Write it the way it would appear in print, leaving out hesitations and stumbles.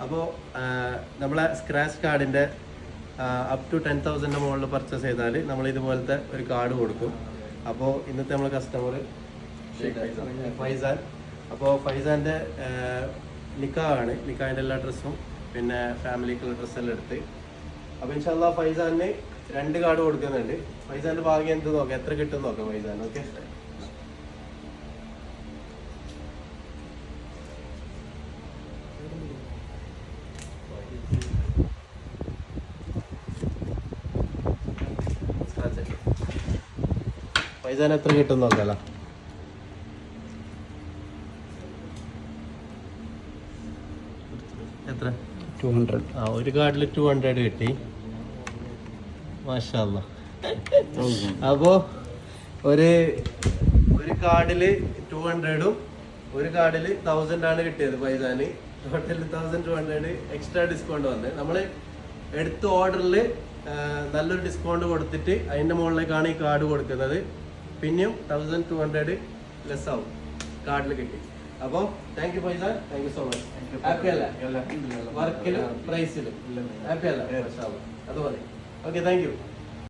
അപ്പോൾ നമ്മളെ സ്ക്രാച്ച് കാർഡിൻ്റെ അപ് ടു 10,000 മുകളിൽ പർച്ചേസ് ചെയ്താൽ നമ്മൾ ഇതുപോലത്തെ ഒരു കാർഡ് കൊടുക്കും. അപ്പോൾ ഇന്നത്തെ നമ്മളെ കസ്റ്റമർ ഫൈസാൻ. അപ്പോൾ ഫൈസാൻ്റെ നിക്കാഹാണ്. നിക്കാഹിൻ്റെ എല്ലാ ഡ്രസ്സും പിന്നെ ഫാമിലിക്കുള്ള ഡ്രസ്സെല്ലാം എടുത്ത്. അപ്പോൾ ഇൻഷാല്ലാ ഫൈസാന് 2 കാർഡ് കൊടുക്കുന്നുണ്ട്. ഫൈസാൻ്റെ ഭാഗ്യം എന്ത് നോക്കാം, എത്ര കിട്ടും നോക്കാം ഫൈസാൻ. ഓക്കെ, ഫൈസാൻ എത്ര കിട്ടും നോക്കാലോ. എത്ര? 200. ഒരു കാർഡിൽ 200 കിട്ടി. മാഷാ അല്ലാ. അപ്പോ ഒരു കാർഡില് 200ഉം ഒരു കാർഡില് 1000 ആണ് കിട്ടിയത് ഫൈസാന്. ടോട്ടൽ 1200 എക്സ്ട്രാ ഡിസ്കൗണ്ട് വന്നത്. നമ്മള് എടുത്ത ഓർഡറിൽ നല്ലൊരു ഡിസ്കൗണ്ട് കൊടുത്തിട്ട് അതിന്റെ മുകളിലേക്കാണ് ഈ കാർഡ് കൊടുക്കുന്നത്. പിന്നെയും 1200 ലെസ് ആവും കാർഡിൽ കിട്ടി. അപ്പോൾ thank you Faizan, thank you so much. Happy അല്ലേ വർക്കിലും പ്രൈസിലും? ഹാപ്പി അല്ല? അത് മതി. Okay, thank you.